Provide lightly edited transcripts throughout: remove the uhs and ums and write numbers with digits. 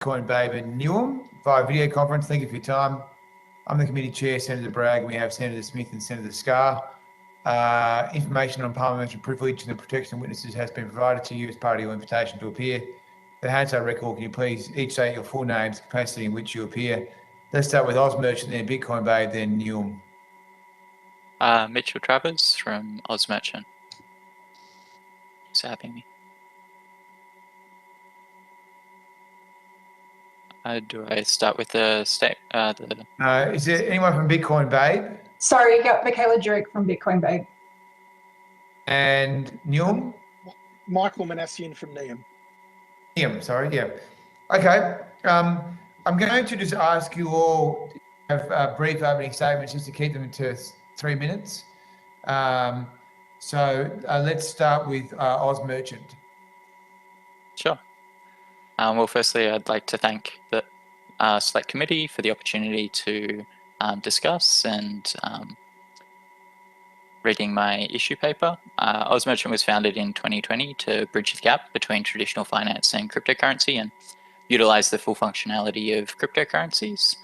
Bitcoin Babe and Newham via video conference. Thank you for your time. I'm the committee chair, Senator Bragg. We have Senator Smith and Senator Scarr. Information on parliamentary privilege and the protection of witnesses has been provided to you as part of your invitation to appear. The Hansard record, can you please each state your full names, capacity in which you appear? Let's start with Oz Merchant, then Bitcoin Babe, then Newham. Mitchell Travers from Oz Merchant. Thanks for having me. Do I start with the state? Is there anyone from Bitcoin Babe? Sorry, you got Michaela Jurek from Bitcoin Babe. And Newham? Michael Manassian from Newham. Sorry, yeah. Okay. I'm going to just ask you all to have brief opening statements just to keep them to 3 minutes. Let's start with Oz Merchant. Sure. Well, firstly, I'd like to thank the Select Committee for the opportunity to discuss and reading my issue paper. Oz Merchant was founded in 2020 to bridge the gap between traditional finance and cryptocurrency and utilize the full functionality of cryptocurrencies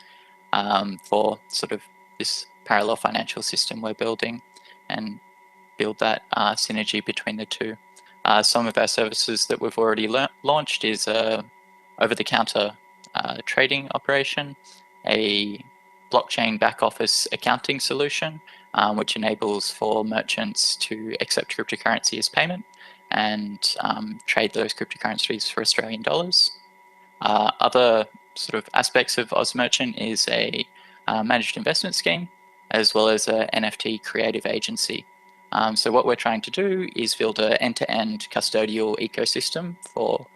for sort of this parallel financial system we're building and build that synergy between the two. Some of our services that we've already launched is over-the-counter trading operation, a blockchain back-office accounting solution, which enables for merchants to accept cryptocurrency as payment and trade those cryptocurrencies for Australian dollars. Other sort of aspects of Oz Merchant is a managed investment scheme, as well as a NFT creative agency. So what we're trying to do is build an end-to-end custodial ecosystem for,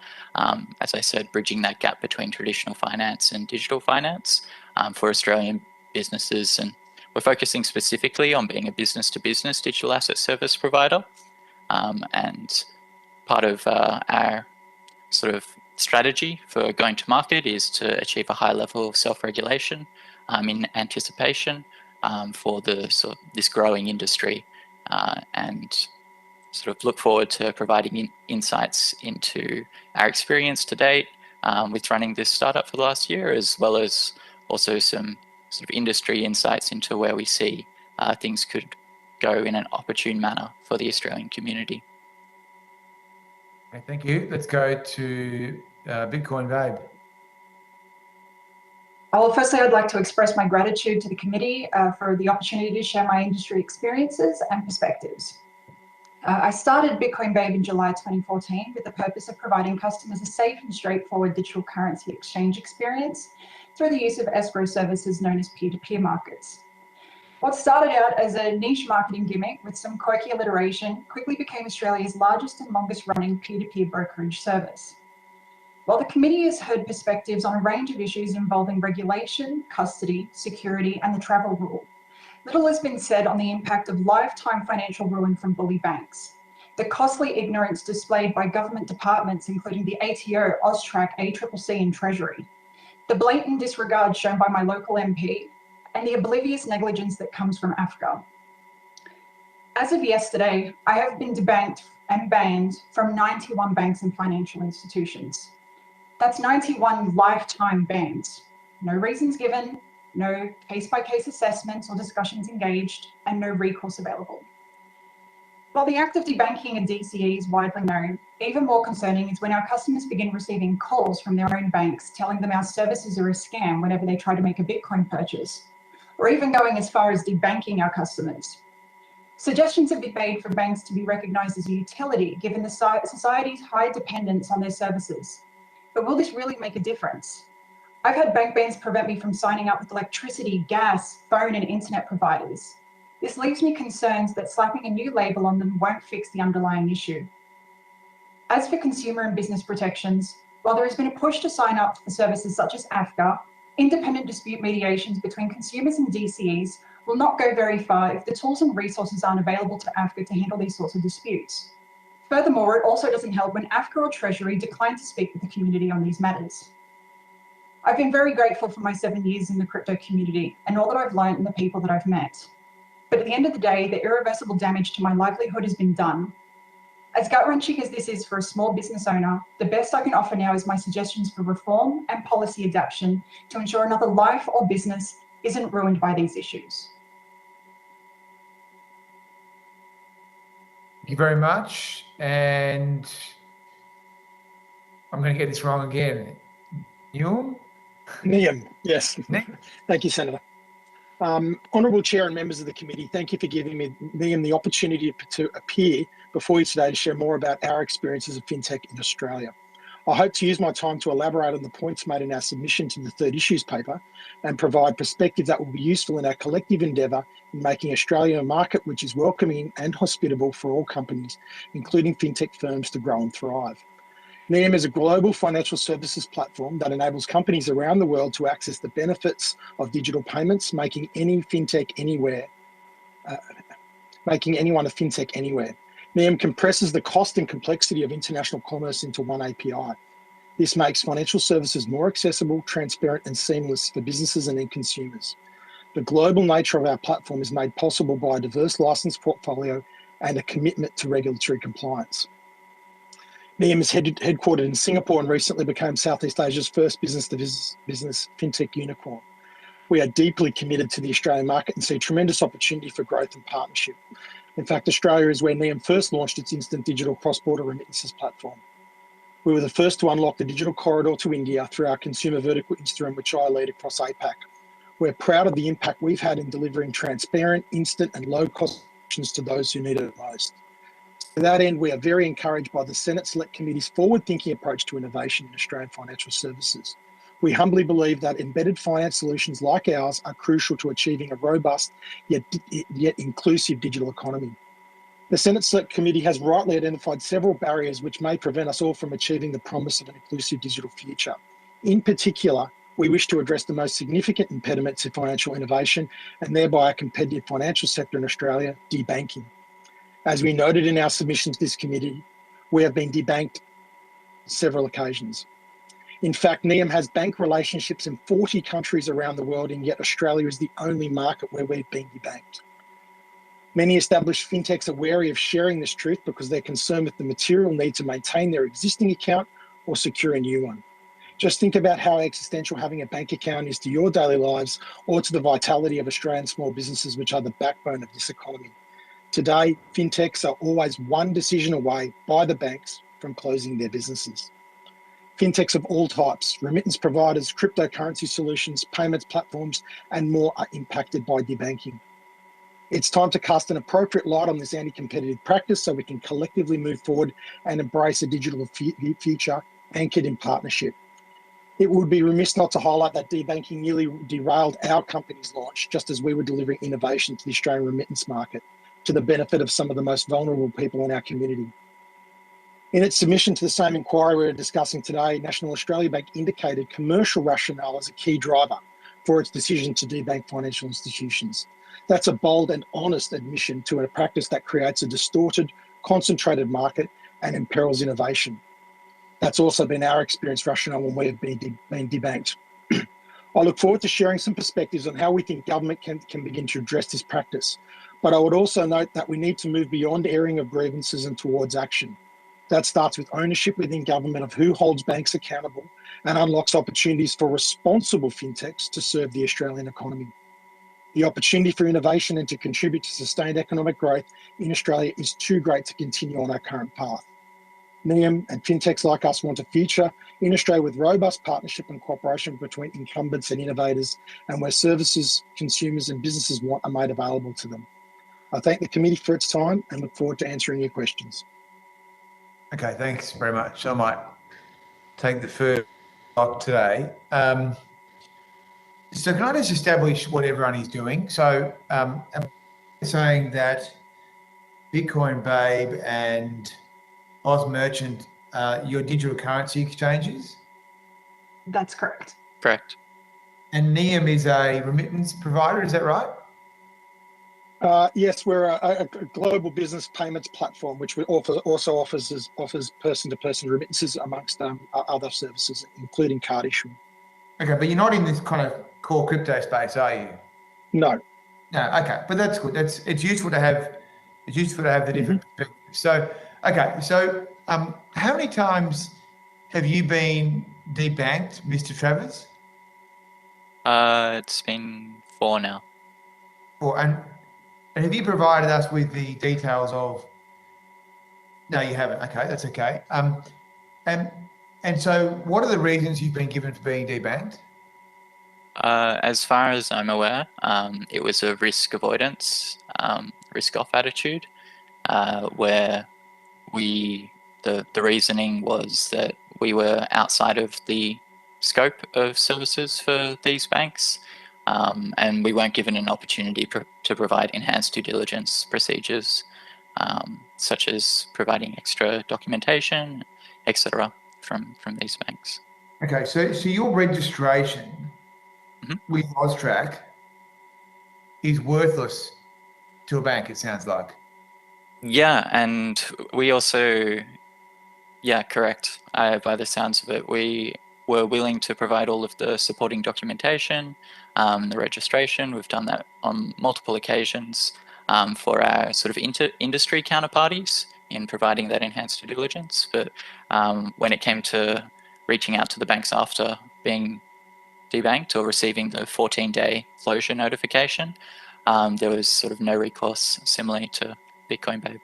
as I said, bridging that gap between traditional finance and digital finance for Australian businesses. And we're focusing specifically on being a business-to-business digital asset service provider. And part of our sort of strategy for going to market is to achieve a high level of self-regulation in anticipation for this growing industry. And sort of look forward to providing insights into our experience to date with running this startup for the last year, as well as also some sort of industry insights into where we see things could go in an opportune manner for the Australian community. Okay, thank you. Let's go to Bitcoin Babe. Well, firstly, I'd like to express my gratitude to the committee for the opportunity to share my industry experiences and perspectives. I started Bitcoin Babe in July 2014 with the purpose of providing customers a safe and straightforward digital currency exchange experience through the use of escrow services known as peer-to-peer markets. What started out as a niche marketing gimmick with some quirky alliteration quickly became Australia's largest and longest running peer-to-peer brokerage service. While the committee has heard perspectives on a range of issues involving regulation, custody, security, and the travel rule, little has been said on the impact of lifetime financial ruin from bully banks, the costly ignorance displayed by government departments, including the ATO, AUSTRAC, ACCC, and Treasury, the blatant disregard shown by my local MP, and the oblivious negligence that comes from AFCA. As of yesterday, I have been debanked and banned from 91 banks and financial institutions. That's 91 lifetime bans. No reasons given, no case-by-case assessments or discussions engaged, and no recourse available. While the act of debanking a DCE is widely known, even more concerning is when our customers begin receiving calls from their own banks telling them our services are a scam whenever they try to make a Bitcoin purchase, or even going as far as debanking our customers. Suggestions have been made for banks to be recognised as a utility given the society's high dependence on their services. But will this really make a difference? I've had bank bans prevent me from signing up with electricity, gas, phone and internet providers. This leaves me concerns that slapping a new label on them won't fix the underlying issue. As for consumer and business protections, while there has been a push to sign up for services such as AFCA, independent dispute mediations between consumers and DCEs will not go very far if the tools and resources aren't available to AFCA to handle these sorts of disputes. Furthermore, it also doesn't help when AFCA or Treasury decline to speak with the community on these matters. I've been very grateful for my 7 years in the crypto community and all that I've learned and the people that I've met. But at the end of the day, the irreversible damage to my livelihood has been done. As gut-wrenching as this is for a small business owner, the best I can offer now is my suggestions for reform and policy adaptation to ensure another life or business isn't ruined by these issues. Thank you very much. And I'm going to get this wrong again. Newell? Niam, yes. Nick? Thank you, Senator. Honourable Chair and members of the committee, thank you for giving me the opportunity to appear before you today to share more about our experiences of fintech in Australia. I hope to use my time to elaborate on the points made in our submission to the third issues paper and provide perspective that will be useful in our collective endeavour in making Australia a market which is welcoming and hospitable for all companies, including fintech firms, to grow and thrive. NIAM is a global financial services platform that enables companies around the world to access the benefits of digital payments, making anyone a fintech anywhere. NIAM compresses the cost and complexity of international commerce into one API. This makes financial services more accessible, transparent, and seamless for businesses and end consumers. The global nature of our platform is made possible by a diverse license portfolio and a commitment to regulatory compliance. NIAM is headquartered in Singapore and recently became Southeast Asia's first business-to-business fintech unicorn. We are deeply committed to the Australian market and see tremendous opportunity for growth and partnership. In fact, Australia is where NIAM first launched its instant digital cross-border remittances platform. We were the first to unlock the digital corridor to India through our consumer vertical Instagram, which I lead across APAC. We're proud of the impact we've had in delivering transparent, instant, and low-cost options to those who need it most. To that end, we are very encouraged by the Senate Select Committee's forward-thinking approach to innovation in Australian financial services. We humbly believe that embedded finance solutions like ours are crucial to achieving a robust yet inclusive digital economy. The Senate Select Committee has rightly identified several barriers which may prevent us all from achieving the promise of an inclusive digital future. In particular, we wish to address the most significant impediment to financial innovation and thereby a competitive financial sector in Australia, debanking. As we noted in our submission to this committee, we have been debanked several occasions. In fact, NIAM has bank relationships in 40 countries around the world, and yet Australia is the only market where we've been debanked. Many established fintechs are wary of sharing this truth because they're concerned with the material need to maintain their existing account or secure a new one. Just think about how existential having a bank account is to your daily lives or to the vitality of Australian small businesses, which are the backbone of this economy. Today, fintechs are always one decision away by the banks from closing their businesses. Fintechs of all types, remittance providers, cryptocurrency solutions, payments platforms, and more are impacted by debanking. It's time to cast an appropriate light on this anti-competitive practice so we can collectively move forward and embrace a digital future anchored in partnership. It would be remiss not to highlight that debanking nearly derailed our company's launch, just as we were delivering innovation to the Australian remittance market, to the benefit of some of the most vulnerable people in our community. In its submission to the same inquiry we're discussing today, National Australia Bank indicated commercial rationale as a key driver for its decision to debank financial institutions. That's a bold and honest admission to a practice that creates a distorted, concentrated market and imperils innovation. That's also been our experience rationale when we have been debanked. I look forward to sharing some perspectives on how we think government can begin to address this practice. But I would also note that we need to move beyond airing of grievances and towards action. That starts with ownership within government of who holds banks accountable and unlocks opportunities for responsible fintechs to serve the Australian economy. The opportunity for innovation and to contribute to sustained economic growth in Australia is too great to continue on our current path. NIAM and fintechs like us want a future in Australia with robust partnership and cooperation between incumbents and innovators, and where services consumers and businesses want are made available to them. I thank the committee for its time and look forward to answering your questions. Okay, thanks very much. I might take the first block today. So can I just establish what everyone is doing? So I'm saying that Bitcoin Babe and Oz Merchant, your digital currency exchanges? That's correct. Correct. And NIAM is a remittance provider, is that right? Yes, we're a global business payments platform, which we also offers person-to-person remittances amongst other services, including card issuing. Okay, but you're not in this kind of core crypto space, are you? No. No. Okay, but that's good. It's useful to have the different perspectives. So Okay, so how many times have you been debanked, Mr. Travers? It's been 4 now. And have you provided us with the details of? No, you haven't. Okay, that's okay. And so, what are the reasons you've been given for being debanked? As far as I'm aware, it was a risk avoidance, risk off attitude, where the reasoning was that we were outside of the scope of services for these banks, and we weren't given an opportunity to provide enhanced due diligence procedures, such as providing extra documentation, etc., from these banks. Okay, so your registration with Austrac is worthless to a bank, it sounds like. Yeah, and we also, yeah, correct. By the sounds of it, we were willing to provide all of the supporting documentation, the registration. We've done that on multiple occasions for our sort of industry counterparties in providing that enhanced due diligence. But when it came to reaching out to the banks after being debanked or receiving the 14-day closure notification, there was sort of no recourse, similarly to Bitcoin Babe.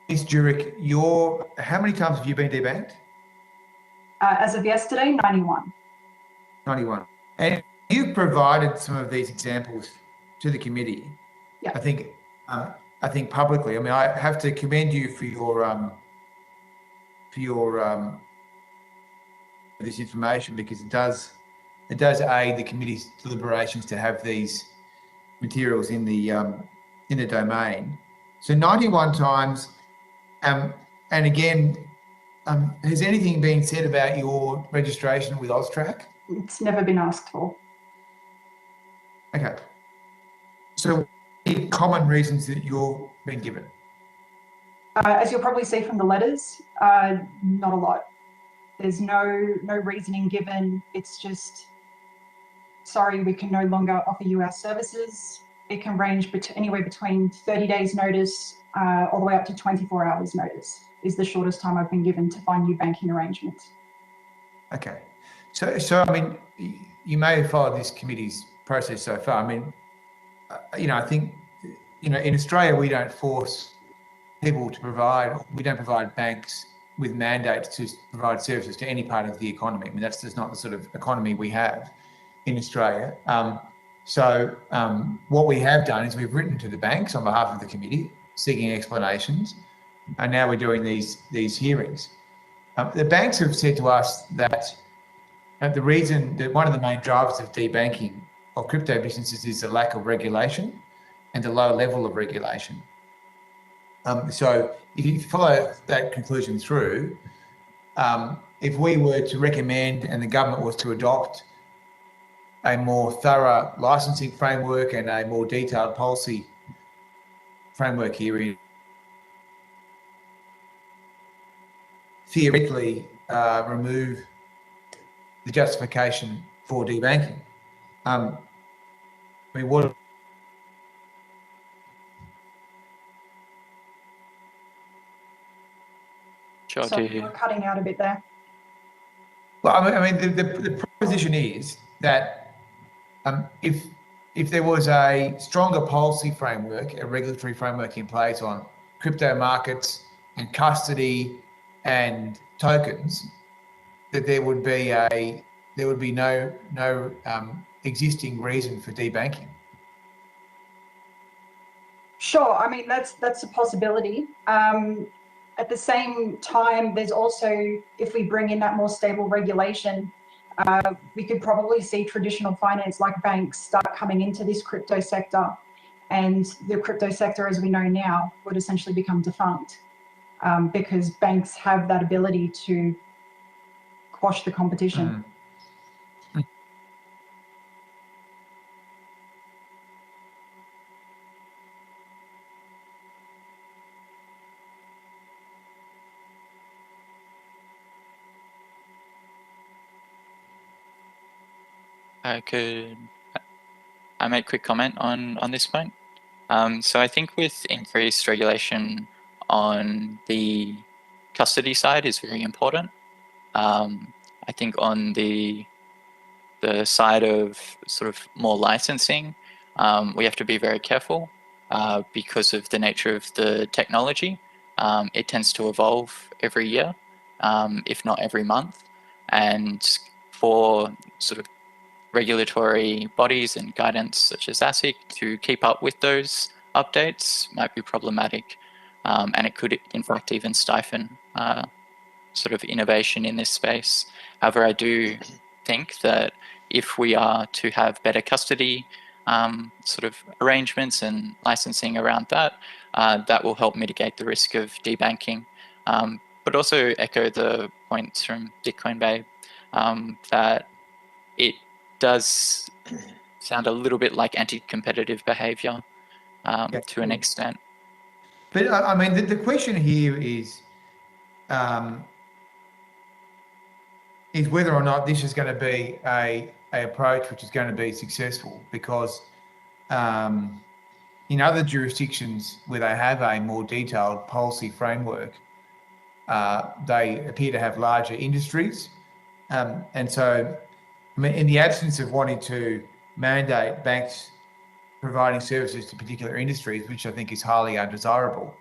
Ms. Jurek, how many times have you been debanked? As of yesterday, 91. 91. And you've provided some of these examples to the committee. Yeah. I think publicly. I mean, I have to commend you for this information, because it does aid the committee's deliberations to have these materials in the domain. So 91 times, and again, has anything been said about your registration with Austrac? It's never been asked for. Okay. So, the common reasons that you've been given? As you'll probably see from the letters, not a lot. There's no reasoning given. It's just, sorry, we can no longer offer you our services. It can range anywhere between 30 days notice all the way up to 24 hours notice is the shortest time I've been given to find new banking arrangements. Okay. So I mean, you may have followed this committee's process so far. I mean, I think, in Australia, we don't force people to we don't provide banks with mandates to provide services to any part of the economy. I mean, that's just not the sort of economy we have in Australia. So what we have done is we've written to the banks on behalf of the committee seeking explanations, and now we're doing these hearings. The banks have said to us that the reason that one of the main drivers of debanking of crypto businesses is the lack of regulation and the low level of regulation. So if you follow that conclusion through, if we were to recommend and the government was to adopt a more thorough licensing framework and a more detailed policy framework here, theoretically remove the justification for debanking. I mean, what? So you're cutting out a bit there. Well, I mean, the proposition is that if there was a stronger policy framework, a regulatory framework in place on crypto markets and custody and tokens, that there would be no existing reason for debanking. Sure, I mean that's a possibility. At the same time, there's also, if we bring in that more stable regulation, we could probably see traditional finance like banks start coming into this crypto sector, and the crypto sector as we know now would essentially become defunct because banks have that ability to quash the competition. I make a quick comment on this point? So I think with increased regulation on the custody side is very important. I think on the side of sort of more licensing, we have to be very careful because of the nature of the technology. It tends to evolve every year, if not every month. And for sort of regulatory bodies and guidance such as ASIC to keep up with those updates might be problematic. And it could, in fact, even stifle sort of innovation in this space. However, I do think that if we are to have better custody sort of arrangements and licensing around that, that will help mitigate the risk of debanking. But also echo the points from Bitcoin Bay that it does sound a little bit like anti-competitive behavior to an extent. But I mean, the question here is whether or not this is going to be a approach which is going to be successful, because in other jurisdictions where they have a more detailed policy framework, they appear to have larger industries. And so, I mean, in the absence of wanting to mandate banks providing services to particular industries, which I think is highly undesirable,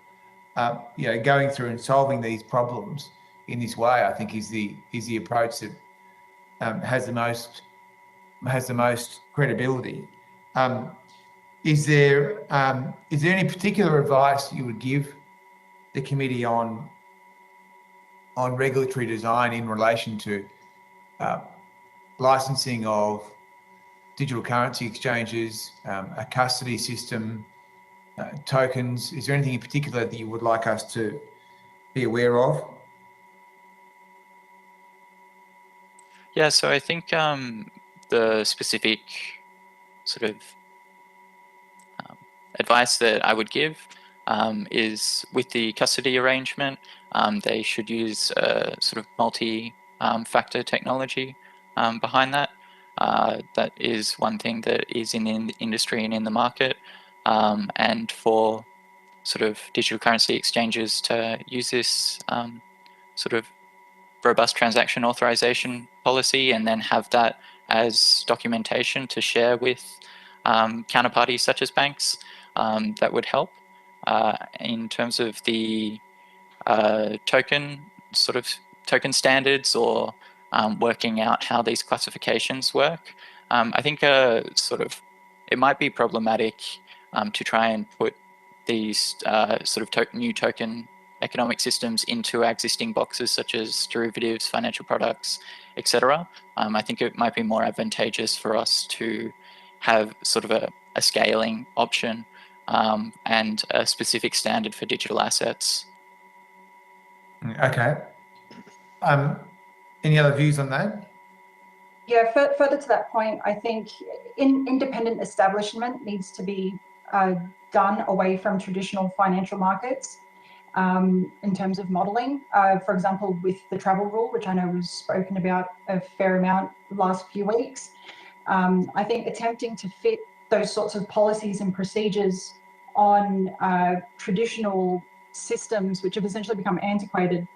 going through and solving these problems in this way, I think is the approach that has the most credibility. Is there any particular advice you would give the committee on regulatory design in relation to licensing of digital currency exchanges, a custody system, tokens? Is there anything in particular that you would like us to be aware of? Yeah, so I think the specific sort of advice that I would give is with the custody arrangement, they should use a sort of multi-factor technology behind that. That is one thing that is in the industry and in the market. And for sort of digital currency exchanges to use this sort of robust transaction authorization policy and then have that as documentation to share with counterparties such as banks, that would help. In terms of the token standards or working out how these classifications work, I think it might be problematic to try and put these new token economic systems into existing boxes such as derivatives, financial products, etc. I think it might be more advantageous for us to have sort of a scaling option and a specific standard for digital assets. Okay. Any other views on that? Yeah, further to that point, I think independent establishment needs to be done away from traditional financial markets in terms of modelling. For example, with the travel rule, which I know was spoken about a fair amount the last few weeks, I think attempting to fit those sorts of policies and procedures on traditional systems, which have essentially become antiquated,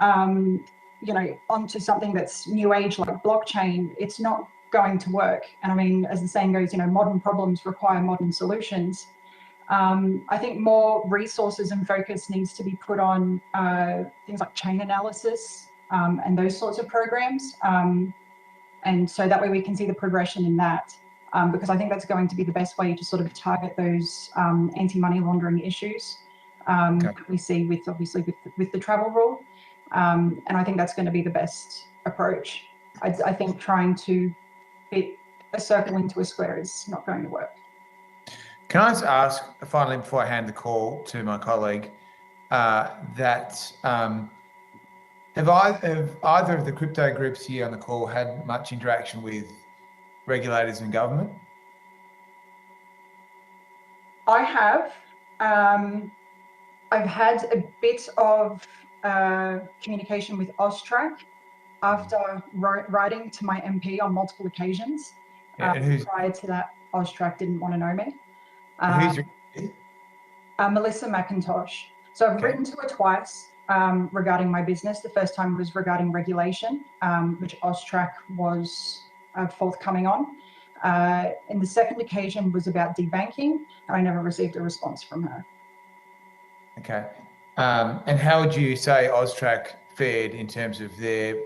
onto something that's new age like blockchain, it's not going to work. And I mean, as the saying goes, modern problems require modern solutions. I think more resources and focus needs to be put on things like chain analysis and those sorts of programs. And so that way we can see the progression in that, because I think that's going to be the best way to sort of target those anti-money laundering issues that we see with the travel rule. And I think that's going to be the best approach. I think trying to fit a circle into a square is not going to work. Can I just ask, finally, before I hand the call to my colleague, that have either of the crypto groups here on the call had much interaction with regulators and government? I have. I've had a bit of communication with Austrac after writing to my MP on multiple occasions. Prior to that, Austrac didn't want to know me. Melissa McIntosh. So I've Okay. written to her twice regarding my business. The first time was regarding regulation, which AUSTRAC was forthcoming on. And the second occasion was about debanking, and I never received a response from her. Okay. And how would you say AUSTRAC fared in terms of their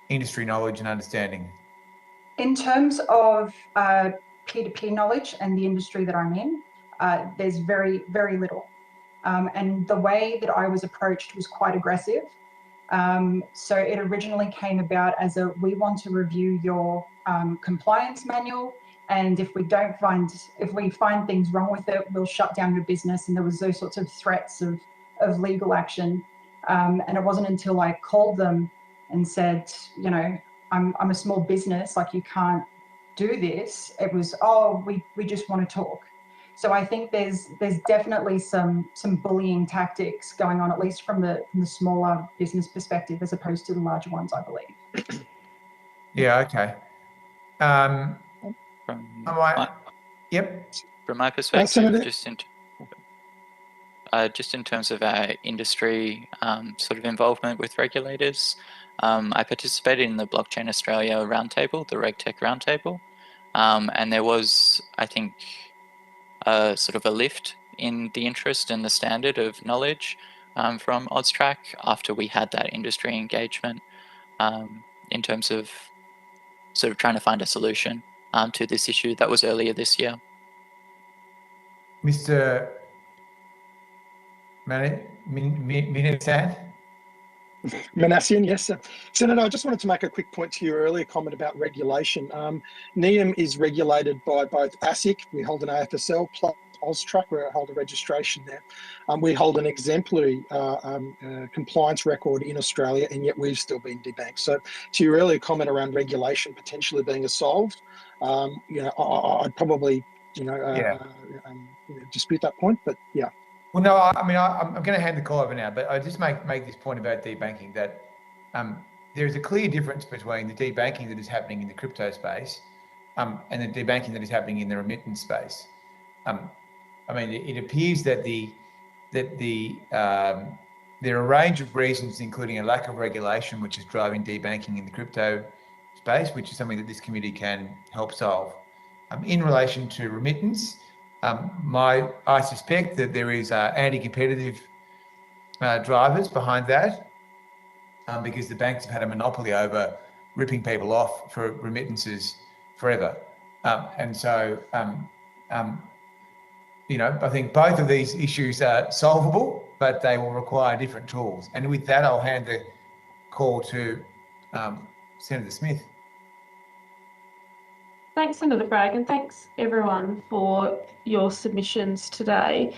industry knowledge and understanding? In terms of peer-to-peer knowledge and the industry that I'm in, there's very, very little. And the way that I was approached was quite aggressive. So it originally came about as a, we want to review your compliance manual, and if we find things wrong with it, we'll shut down your business. And there was those sorts of threats of legal action. And it wasn't until I called them and said, you know, I'm a small business, like you can't do this. It was, oh, we just want to talk. So I think there's definitely some bullying tactics going on, at least from the smaller business perspective, as opposed to the larger ones, I believe. Yeah. Okay. Yep. From my perspective, Senator? just in terms of our industry sort of involvement with regulators, I participated in the Blockchain Australia Roundtable, the RegTech Roundtable, and there was, I think, sort of a lift in the interest and the standard of knowledge from AUSTRAC after we had that industry engagement in terms of sort of trying to find a solution to this issue. That was earlier this year. Mr. Minasan? Manassian, yes, sir. Senator, I just wanted to make a quick point to your earlier comment about regulation. NEAM is regulated by both ASIC, we hold an AFSL, plus AUSTRAC, where I hold a registration there. We hold an exemplary compliance record in Australia, and yet we've still been debanked. So to your earlier comment around regulation potentially being solved, you know, I'd probably, dispute that point, but yeah. Well, no, I mean, I'm going to hand the call over now, but I just make this point about debanking, that there is a clear difference between the debanking that is happening in the crypto space and the debanking that is happening in the remittance space. I mean, it appears that there are a range of reasons, including a lack of regulation, which is driving debanking in the crypto space, which is something that this committee can help solve. In relation to remittance, I suspect that there is anti-competitive drivers behind that, because the banks have had a monopoly over ripping people off for remittances forever. And so, you know, I think both of these issues are solvable, but they will require different tools. And with that, I'll hand the call to Senator Smith. Thanks, Senator Bragg, and thanks everyone for your submissions today.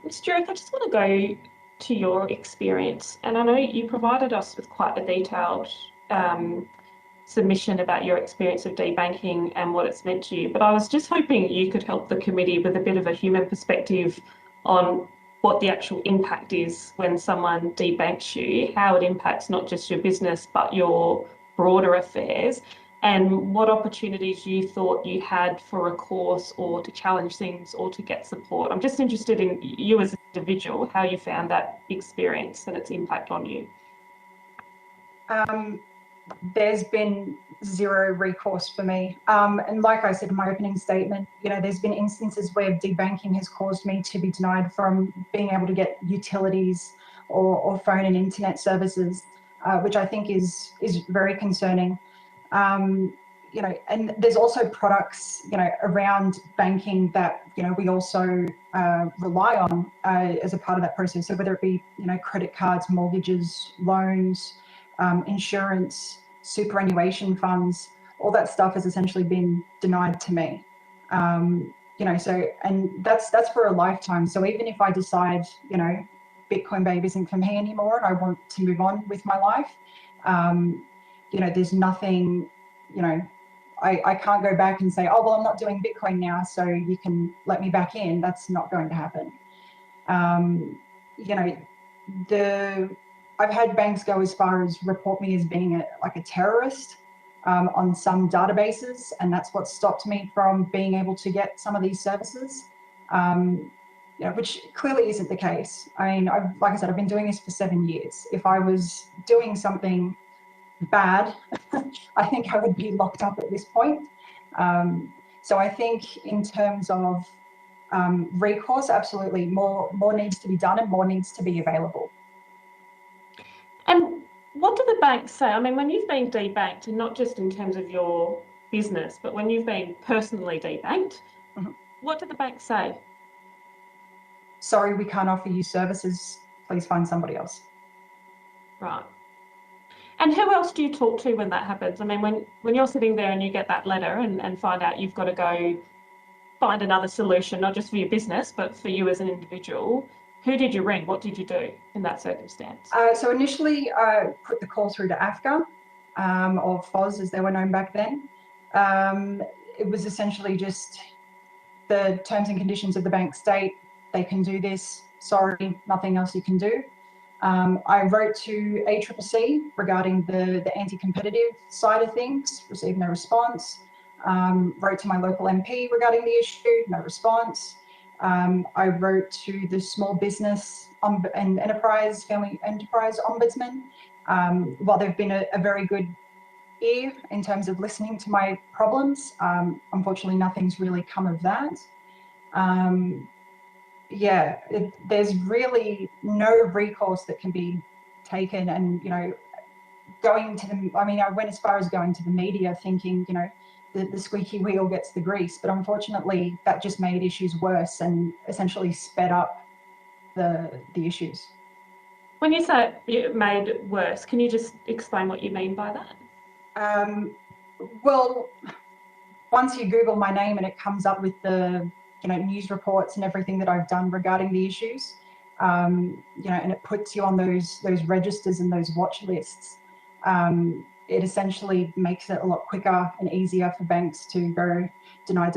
Ms. Jurek, I just want to go to your experience, and I know you provided us with quite a detailed submission about your experience of debanking and what it's meant to you, but I was just hoping you could help the committee with a bit of a human perspective on what the actual impact is when someone debanks you, how it impacts not just your business but your broader affairs, and what opportunities you thought you had for recourse or to challenge things or to get support. I'm just interested in you as an individual, how you found that experience and its impact on you. There's been zero recourse for me. And like I said in my opening statement, you know, there's been instances where debanking has caused me to be denied from being able to get utilities or phone and internet services, which I think is very concerning. You know, and there's also products, you know, around banking that, you know, we also rely on as a part of that process. So whether it be, you know, credit cards, mortgages, loans, insurance, superannuation funds, all that stuff has essentially been denied to me. You know, so, and that's for a lifetime. So even if I decide, you know, Bitcoin Babe isn't for me anymore and I want to move on with my life, you know, there's nothing, you know, I can't go back and say, oh, well, I'm not doing Bitcoin now, so you can let me back in. That's not going to happen. You know, I've had banks go as far as report me as being like a terrorist on some databases, and that's what stopped me from being able to get some of these services. which clearly isn't the case. I mean, like I said, I've been doing this for 7 years. If I was doing something bad, I think I would be locked up at this point. So I think in terms of recourse, absolutely, more needs to be done and more needs to be available. And what do the banks say? I mean, when you've been debanked, and not just in terms of your business, but when you've been personally debanked, what do the banks say? Sorry, we can't offer you services. Please find somebody else. Right. And who else do you talk to when that happens? I mean, when you're sitting there and you get that letter and find out you've got to go find another solution, not just for your business, but for you as an individual, who did you ring? What did you do in that circumstance? So initially, I put the call through to AFCA, or FOS as they were known back then. It was essentially just the terms and conditions of the bank state, they can do this, sorry, nothing else you can do. I wrote to ACCC regarding the anti-competitive side of things, received no response. Wrote to my local MP regarding the issue, no response. I wrote to the Small Business and Enterprise, Family Enterprise Ombudsman. While they've been a very good ear in terms of listening to my problems, unfortunately nothing's really come of that. Yeah, there's really no recourse that can be taken, and going to the, I mean, I went as far as going to the media thinking, the squeaky wheel gets the grease, but unfortunately that just made issues worse and essentially sped up the issues. When you say it made it worse, can you just explain what you mean by that? Well, once you Google my name and it comes up with the news reports and everything that I've done regarding the issues, and it puts you on those registers and those watch lists, it essentially makes it a lot quicker and easier for banks to go deny.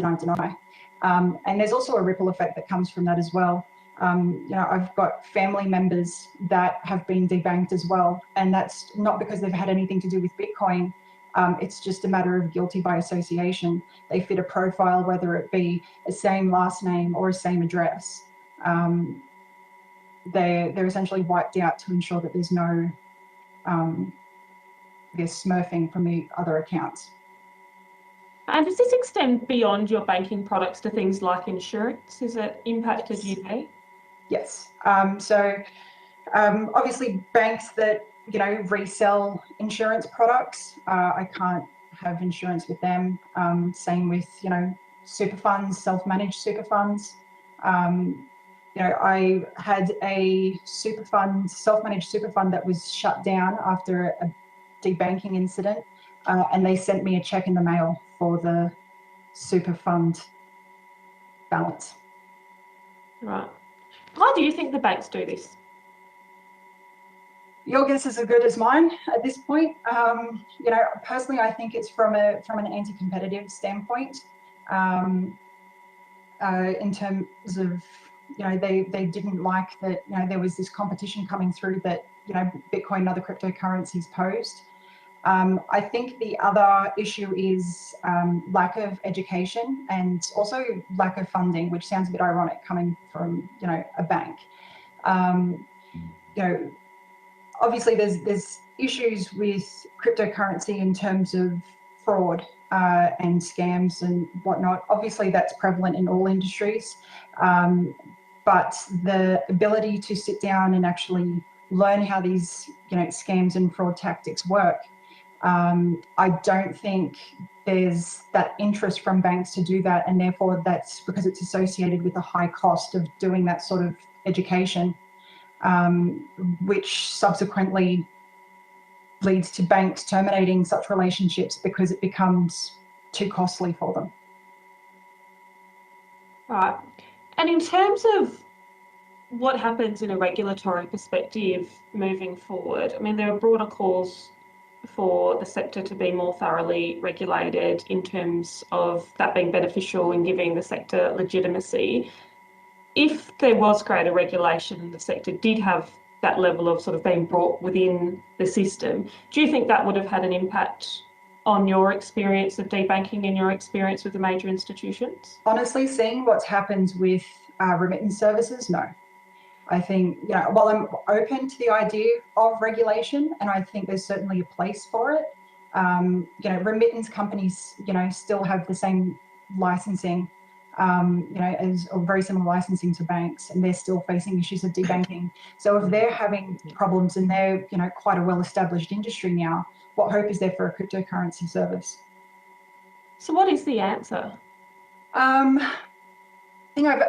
And there's also a ripple effect that comes from that as well. I've got family members that have been debanked as well, and that's not because they've had anything to do with Bitcoin. It's just a matter of guilty by association. They fit a profile, whether it be a same last name or a same address. They're essentially wiped out to ensure that there's no, smurfing from the other accounts. And does this extend beyond your banking products to things like insurance? Has it impacted you there? Yes. Obviously banks that resell insurance products, I can't have insurance with them. Same with super funds, self-managed super funds. I had a super fund, self-managed super fund that was shut down after a debanking incident, and they sent me a check in the mail for the super fund balance. Right. Why do you think the banks do this? Your guess is as good as mine at this point. Personally, I think it's from an anti-competitive standpoint. In terms of, they didn't like that, there was this competition coming through that, Bitcoin and other cryptocurrencies posed. I think the other issue is lack of education and also lack of funding, which sounds a bit ironic coming from, a bank. Obviously there's issues with cryptocurrency in terms of fraud and scams and whatnot. Obviously that's prevalent in all industries, but the ability to sit down and actually learn how these scams and fraud tactics work, I don't think there's that interest from banks to do that, and therefore that's because it's associated with a high cost of doing that sort of education, which subsequently leads to banks terminating such relationships because it becomes too costly for them. Right. And in terms of what happens in a regulatory perspective moving forward, I mean, there are broader calls for the sector to be more thoroughly regulated in terms of that being beneficial in giving the sector legitimacy. If there was greater regulation and the sector did have that level of sort of being brought within the system, do you think that would have had an impact on your experience of debanking and your experience with the major institutions? Honestly, seeing what's happened with remittance services, no. I think, while I'm open to the idea of regulation, and I think there's certainly a place for it, remittance companies, still have the same licensing, or very similar licensing to banks, and they're still facing issues of debanking. So if they're having problems and they're, quite a well-established industry now, what hope is there for a cryptocurrency service? So what is the answer? I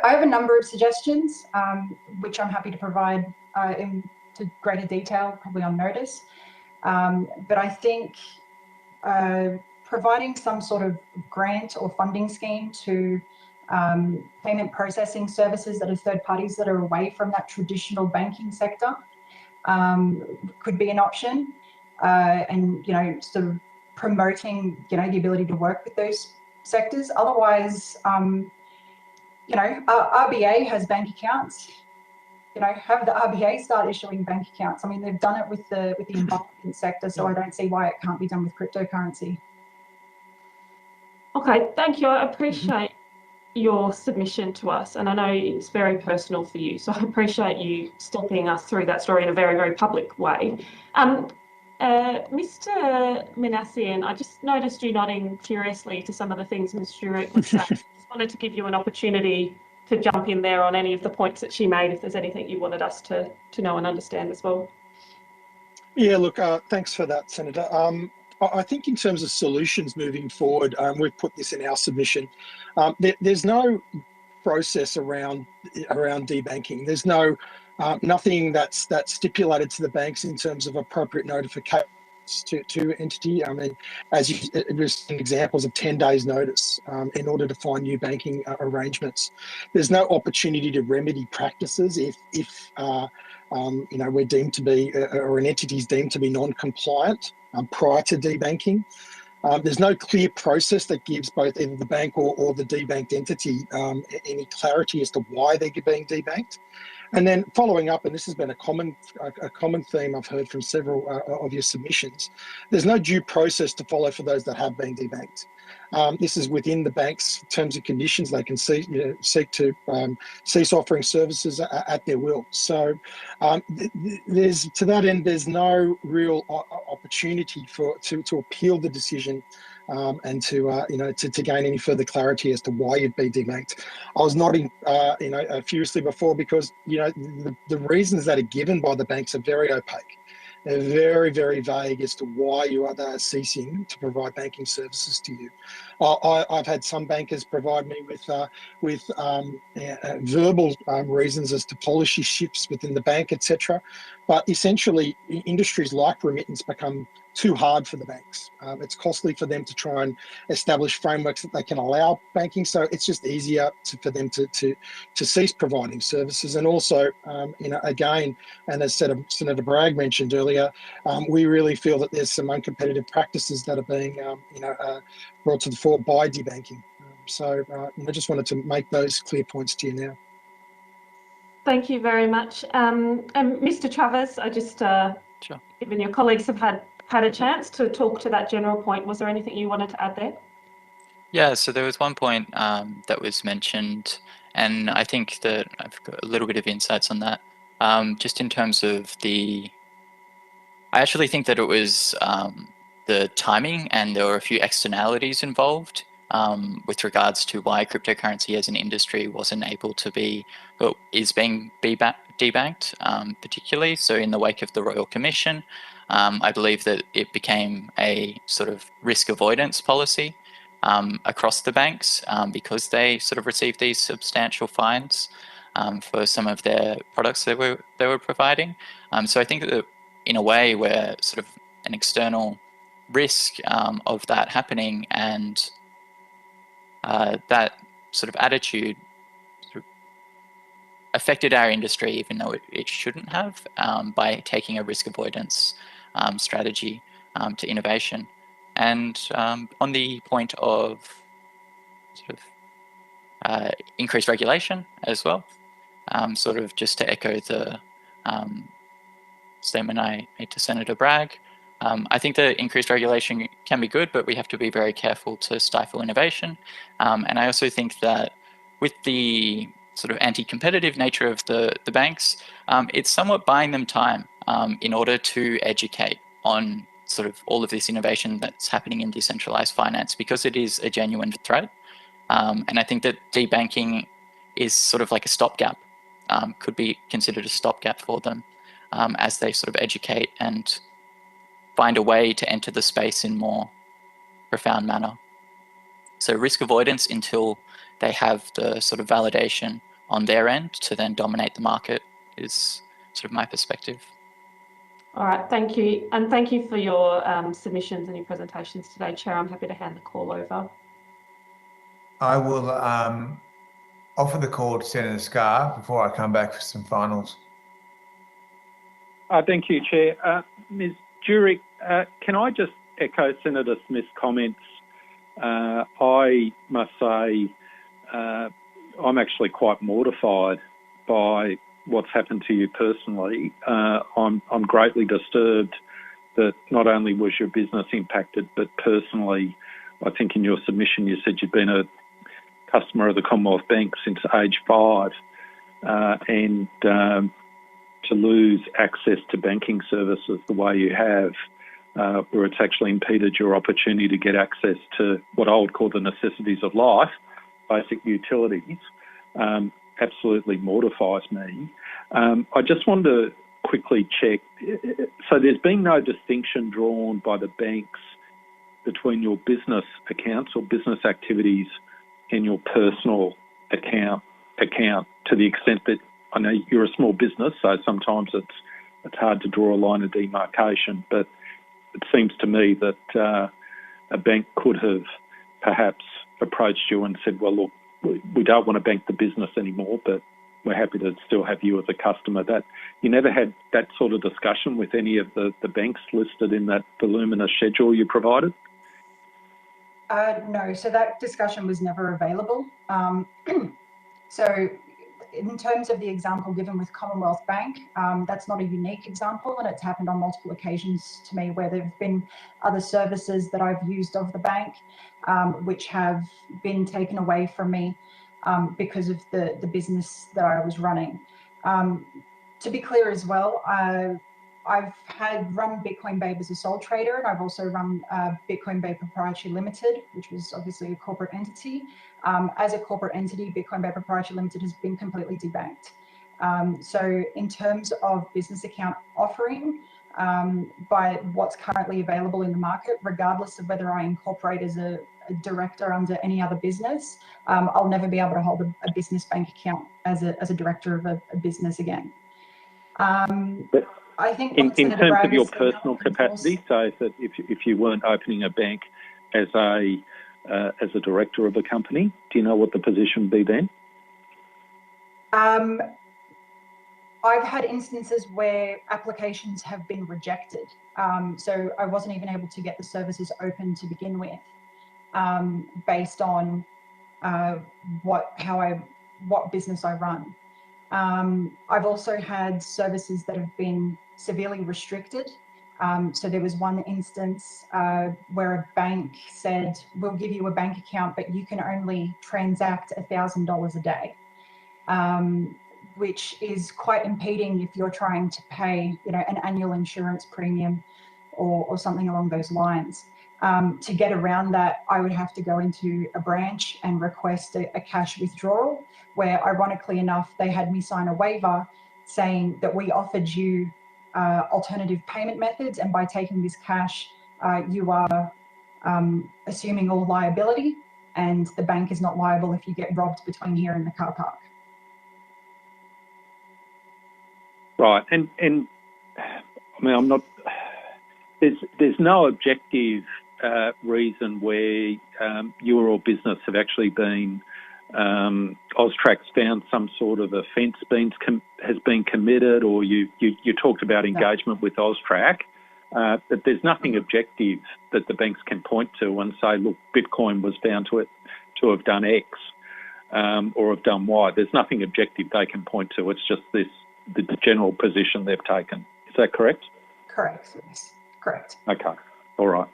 have a number of suggestions, which I'm happy to provide into greater detail, probably on notice. But I think providing some sort of grant or funding scheme to payment processing services that are third parties that are away from that traditional banking sector could be an option, and sort of promoting the ability to work with those sectors. Otherwise, RBA has bank accounts. Have the RBA start issuing bank accounts. I mean, they've done it with the environment sector, so I don't see why it can't be done with cryptocurrency. Okay, thank you. I appreciate your submission to us, and I know it's very personal for you, so I appreciate you stepping us through that story in a very, very public way. Mr. Minassian, I just noticed you nodding curiously to some of the things Ms. Stewart was saying. Just wanted to give you an opportunity to jump in there on any of the points that she made, if there's anything you wanted us to know and understand as well. Yeah, look, thanks for that, Senator. I think in terms of solutions moving forward, we've put this in our submission. There's no process around debanking. There's nothing that's stipulated to the banks in terms of appropriate notifications to entity. I mean, as you seen examples of 10 days notice in order to find new banking arrangements. There's no opportunity to remedy practices if we're deemed to be, or an entity is deemed to be non-compliant prior to debanking. There's no clear process that gives both either the bank or the debanked entity any clarity as to why they're being debanked. And then following up, and this has been a common theme I've heard from several of your submissions, there's no due process to follow for those that have been debanked. This is within the bank's terms and conditions. They can seek to cease offering services at their will. So to that end, there's no real opportunity to appeal the decision and to gain any further clarity as to why you'd be debanked. I was nodding furiously before because the reasons that are given by the banks are very opaque. They're very, very vague as to why they are ceasing to provide banking services to you. I've had some bankers provide me with verbal reasons as to policy shifts within the bank, etc. But essentially, industries like remittance become too hard for the banks. It's costly for them to try and establish frameworks that they can allow banking. So it's just easier for them to cease providing services. And also, again, and as Senator Bragg mentioned earlier, we really feel that there's some uncompetitive practices that are being, brought to the fore by debanking. So I just wanted to make those clear points to you now. Thank you very much. And Mr. Travers, I just, Sure. Given your colleagues have had a chance to talk to that general point, was there anything you wanted to add there? Yeah, so there was one point that was mentioned, and I think that I've got a little bit of insights on that. Just in terms of I actually think that it was the timing, and there were a few externalities involved with regards to why cryptocurrency as an industry wasn't able to be, or is being debanked, particularly. So in the wake of the Royal Commission, I believe that it became a sort of risk avoidance policy across the banks because they sort of received these substantial fines for some of their products they were providing. So I think that in a way we're sort of an external risk of that happening, and that sort of attitude sort of affected our industry, even though it shouldn't have, by taking a risk avoidance strategy to innovation. And on the point of sort of increased regulation as well, sort of just to echo the statement I made to Senator Bragg, I think that increased regulation can be good, but we have to be very careful to stifle innovation. And I also think that with the sort of anti-competitive nature of the banks, it's somewhat buying them time in order to educate on sort of all of this innovation that's happening in decentralized finance, because it is a genuine threat. And I think that debanking is sort of like a stopgap, could be considered a stopgap for them as they sort of educate and find a way to enter the space in more profound manner. So risk avoidance until they have the sort of validation on their end to then dominate the market is sort of my perspective. All right, thank you. And thank you for your submissions and your presentations today, Chair. I'm happy to hand the call over. I will offer the call to Senator Scarr before I come back for some finals. Thank you, Chair. Ms. Jurek, can I just echo Senator Smith's comments? I must say I'm actually quite mortified by what's happened to you personally. I'm greatly disturbed that not only was your business impacted, but personally, I think in your submission you said you'd been a customer of the Commonwealth Bank since age 5, and to lose access to banking services the way you have, where it's actually impeded your opportunity to get access to what I would call the necessities of life, basic utilities, absolutely mortifies me. I just wanted to quickly check. So there's been no distinction drawn by the banks between your business accounts or business activities and your personal account to the extent that I know you're a small business, so sometimes it's hard to draw a line of demarcation, but it seems to me that a bank could have perhaps approached you and said, well, look, we don't want to bank the business anymore, but we're happy to still have you as a customer. That you never had that sort of discussion with any of the banks listed in that voluminous schedule you provided? No, so that discussion was never available. So in terms of the example given with Commonwealth Bank, that's not a unique example, and it's happened on multiple occasions to me where there have been other services that I've used of the bank which have been taken away from me because of the business that I was running. To be clear as well, I've run Bitcoin Babe as a sole trader, and I've also run Bitcoin Babe Proprietary Limited, which was obviously a corporate entity. As a corporate entity, Bitcoin Babe Proprietary Limited has been completely debanked. So in terms of business account offering, by what's currently available in the market, regardless of whether I incorporate as a director under any other business, I'll never be able to hold a business bank account as a director of a business again. I think in terms of your personal capacity, so that if you weren't opening a bank as a director of a company, do you know what the position would be then? I've had instances where applications have been rejected, so I wasn't even able to get the services open to begin with, based on what business I run. I've also had services that have been severely restricted. So there was one instance where a bank said, we'll give you a bank account, but you can only transact $1,000 a day, which is quite impeding if you're trying to pay, an annual insurance premium or something along those lines. To get around that, I would have to go into a branch and request a cash withdrawal, where ironically enough, they had me sign a waiver saying that we offered you alternative payment methods, and by taking this cash, you are assuming all liability, and the bank is not liable if you get robbed between here and the car park. Right, and I mean, I'm not. There's no objective reason where you or business have actually been. Austrac's found some sort of offence has been committed, or you talked about engagement with Austrac, but there's nothing objective that the banks can point to and say, look, Bitcoin was found to have done X or have done Y. There's nothing objective they can point to. It's just the general position they've taken. Is that correct? Correct. Yes. Correct. Okay. All right.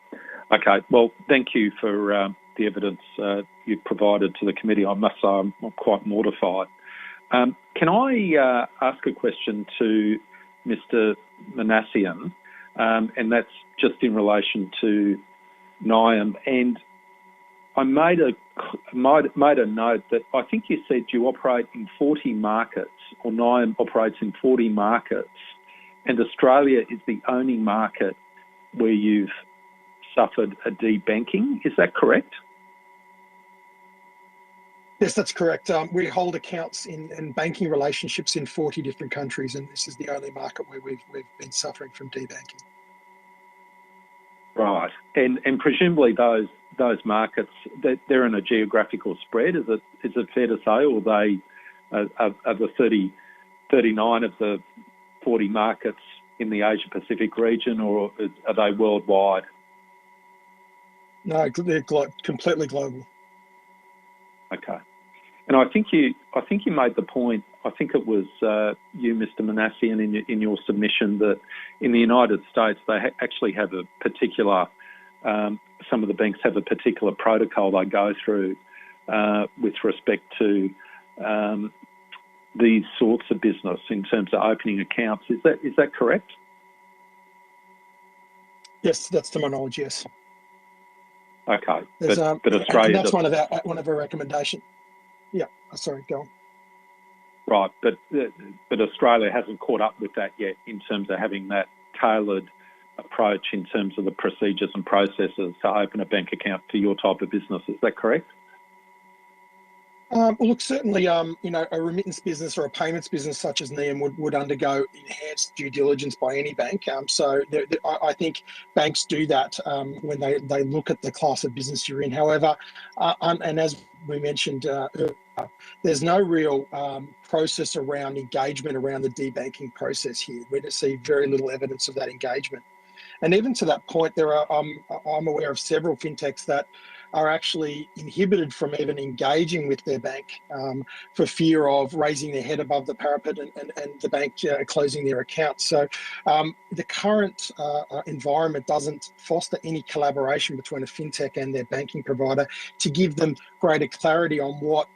Okay. Well, thank you for the evidence you've provided to the committee. I must say I'm quite mortified. Can I ask a question to Mr. Manassian? And that's just in relation to NIAM. And I made a note that I think you said you operate in 40 markets, or NIAM operates in 40 markets, and Australia is the only market where you've suffered a debanking. Is that correct? Yes, that's correct. We hold accounts and banking relationships in 40 different countries, and this is the only market where we've been suffering from debanking. Right, and presumably those markets, they're in a geographical spread. Is it fair to say, or they are the 39 of the 40 markets in the Asia Pacific region, or are they worldwide? No, they're completely global. Okay, and I think you made the point. I think it was you, Mr. Manassian, in your submission, that in the United States they actually have a particular. Some of the banks have a particular protocol they go through with respect to these sorts of business in terms of opening accounts. Is that correct? Yes, that's to my knowledge. Yes. Okay, but Australia. That's one of our recommendations. Yeah. Sorry, go on. Right, but Australia hasn't caught up with that yet in terms of having that tailored approach in terms of the procedures and processes to open a bank account for your type of business. Is that correct? Well, look, certainly, a remittance business or a payments business such as NIAM would undergo enhanced due diligence by any bank. So I think banks do that when they look at the class of business you're in. However, and as we mentioned earlier, there's no real process around engagement around the debanking process here. We see very little evidence of that engagement. And even to that point, I'm aware of several fintechs that are actually inhibited from even engaging with their bank for fear of raising their head above the parapet and the bank closing their account. So the current environment doesn't foster any collaboration between a fintech and their banking provider to give them greater clarity on what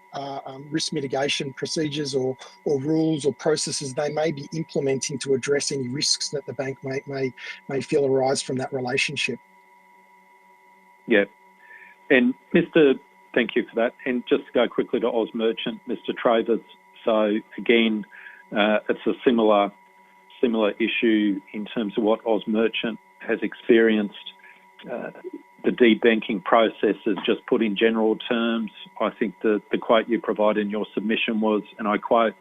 risk mitigation procedures or rules or processes they may be implementing to address any risks that the bank may feel arise from that relationship. Yeah. And thank you for that. And just to go quickly to Oz Merchant, Mr. Travers. So again, it's a similar issue in terms of what Oz Merchant has experienced. The debanking process is just put in general terms. I think the quote you provided in your submission was, and I quote,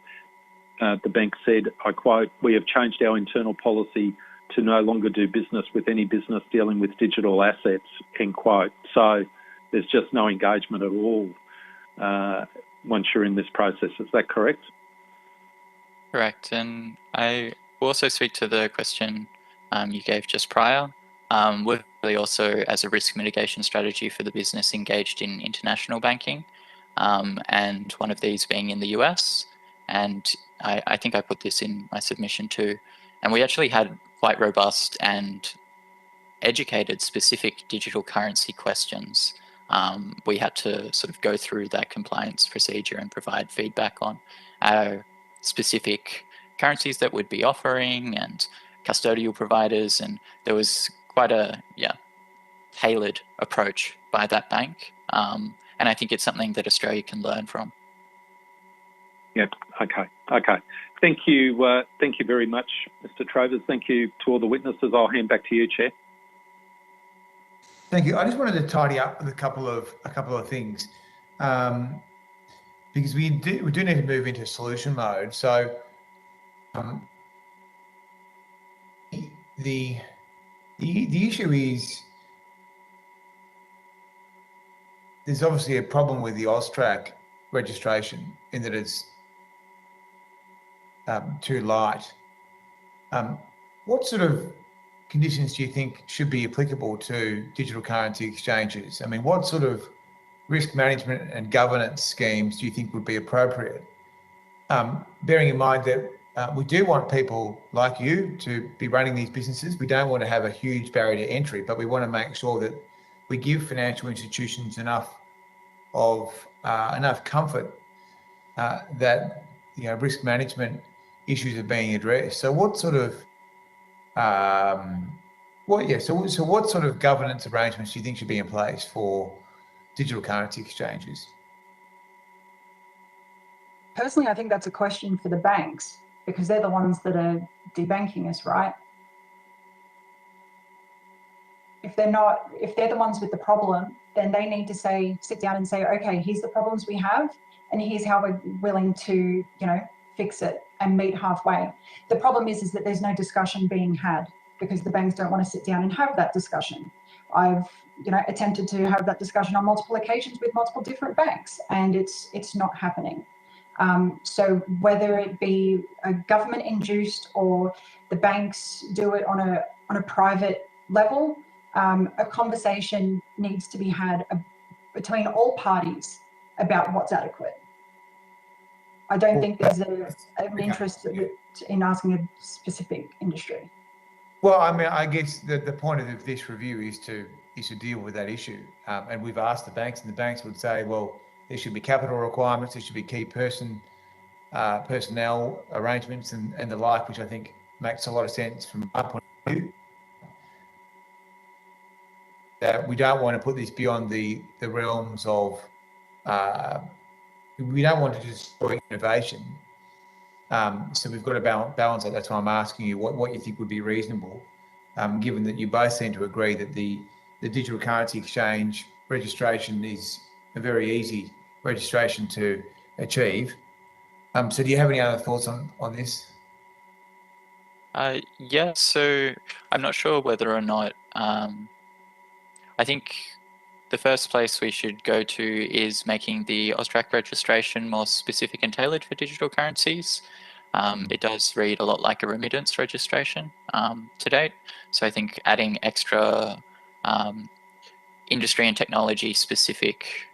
the bank said, I quote, "We have changed our internal policy to no longer do business with any business dealing with digital assets," end quote. So there's just no engagement at all once you're in this process. Is that correct? Correct. And I will also speak to the question you gave just prior. We're really also, as a risk mitigation strategy for the business, engaged in international banking, and one of these being in the US. And I think I put this in my submission too. And we actually had quite robust and educated specific digital currency questions. We had to sort of go through that compliance procedure and provide feedback on our specific currencies that we'd be offering and custodial providers, and there was quite a tailored approach by that bank, and I think it's something that Australia can learn from. Yep. Okay. Thank you very much, Mr. Travers. Thank you to all the witnesses. I'll hand back to you, Chair. Thank you. I just wanted to tidy up with a couple of things, because we do need to move into solution mode. So the issue is there's obviously a problem with the AUSTRAC registration in that it's too light. What sort of conditions do you think should be applicable to digital currency exchanges? I mean, what sort of risk management and governance schemes do you think would be appropriate? Bearing in mind that we do want people like you to be running these businesses. We don't want to have a huge barrier to entry, but we want to make sure that we give financial institutions enough comfort that risk management issues are being addressed. So what sort of what sort of governance arrangements do you think should be in place for digital currency exchanges? Personally, I think that's a question for the banks, because they're the ones that are debanking us, right? If they're the ones with the problem, then they need to sit down and say, okay, here's the problems we have, and here's how we're willing to, fix it and meet halfway. The problem is that there's no discussion being had, because the banks don't want to sit down and have that discussion. I've, attempted to have that discussion on multiple occasions with multiple different banks, and it's not happening. So whether it be a government-induced or the banks do it on a private level, a conversation needs to be had between all parties about what's adequate. I don't think there's an interest in asking a specific industry. Well, I mean, I guess the point of this review is to deal with that issue, and we've asked the banks, and the banks would say, well, there should be capital requirements, there should be key personnel arrangements, and the like, which I think makes a lot of sense from my point of view. That we don't want to put this beyond the realms of, we don't want to destroy innovation. So we've got to balance that. That's why I'm asking you what you think would be reasonable, given that you both seem to agree that the digital currency exchange registration is a very easy registration to achieve. So do you have any other thoughts on this? Yeah, so I'm not sure whether or not, I think the first place we should go to is making the AUSTRAC registration more specific and tailored for digital currencies. It does read a lot like a remittance registration to date. So I think adding extra industry and technology specific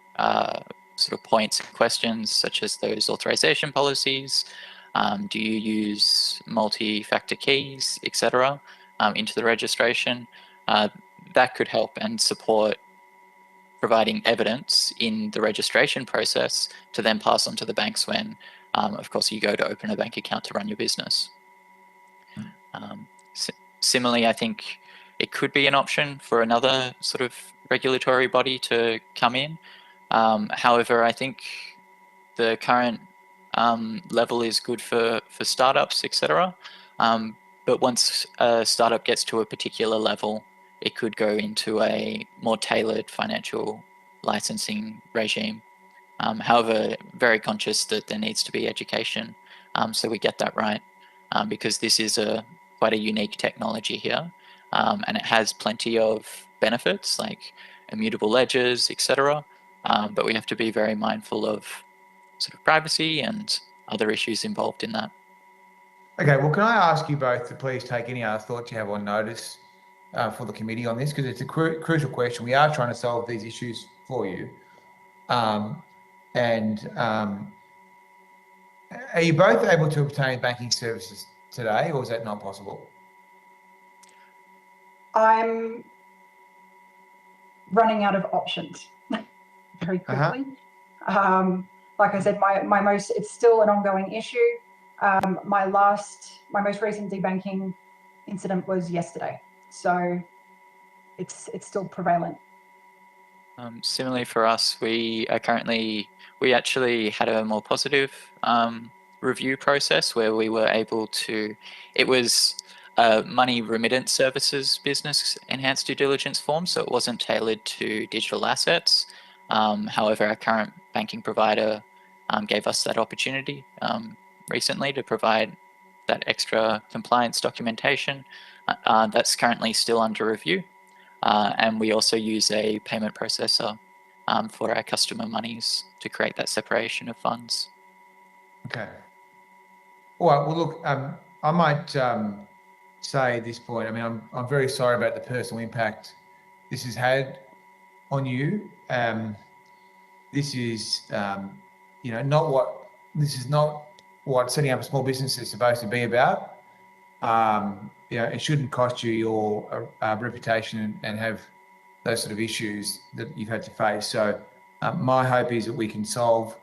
sort of points and questions, such as those authorization policies, do you use multi-factor keys, etc., into the registration? That could help and support providing evidence in the registration process to then pass on to the banks when, of course, you go to open a bank account to run your business. Similarly, I think it could be an option for another sort of regulatory body to come in. However, I think the current level is good for startups, etc. But once a startup gets to a particular level, it could go into a more tailored financial licensing regime. However, very conscious that there needs to be education, so we get that right, because this is quite a unique technology here, and it has plenty of benefits like immutable ledgers, etc. But we have to be very mindful of sort of privacy and other issues involved in that. Okay, well, can I ask you both to please take any other thoughts you have on notice for the committee on this, because it's a crucial question. We are trying to solve these issues for you. Are you both able to obtain banking services today, or is that not possible? I'm running out of options very quickly. Like I said, it's still an ongoing issue. My most recent debanking incident was yesterday, so it's still prevalent. Similarly for us, we actually had a more positive review process where we were able to, it was a money remittance services business enhanced due diligence form, so it wasn't tailored to digital assets. However, our current banking provider gave us that opportunity recently to provide that extra compliance documentation. That's currently still under review. And we also use a payment processor for our customer monies to create that separation of funds. Okay. All right. Well, look, I might say at this point, I mean, I'm very sorry about the personal impact this has had on you. This is, this is not what setting up a small business is supposed to be about. It shouldn't cost you your reputation and have those sort of issues that you've had to face. So my hope is that we can solve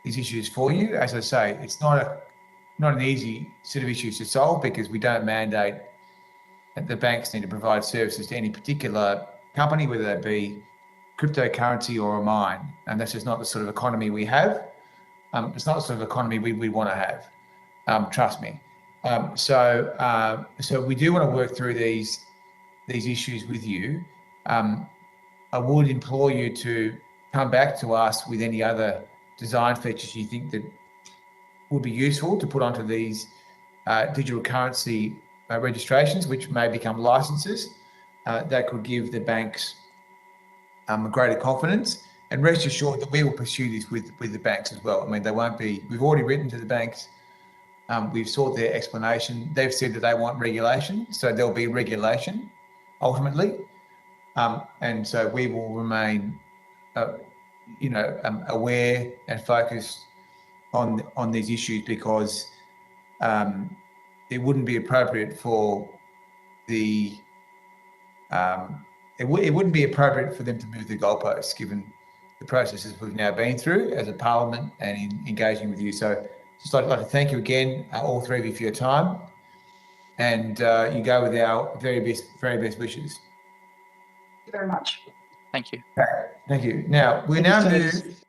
these issues for you. As I say, it's not an easy set of issues to solve because we don't mandate that the banks need to provide services to any particular company, whether that be cryptocurrency or a mine. And that's just not the sort of economy we have. It's not the sort of economy we want to have. Trust me. So we do want to work through these issues with you. I would implore you to come back to us with any other design features you think that would be useful to put onto these digital currency registrations, which may become licenses that could give the banks greater confidence. And rest assured that we will pursue this with the banks as well. I mean, they won't be. We've already written to the banks. We've sought their explanation. They've said that they want regulation, so there'll be regulation ultimately. And so we will remain, aware and focused on these issues because it wouldn't be appropriate for the it wouldn't be appropriate for them to move the goalposts given the processes we've now been through as a parliament and in engaging with you. So just like to thank you again, all three of you, for your time, and you go with our very best wishes. Thank you very much. Thank you. Okay, thank you. Now we Thank you, now Senators. move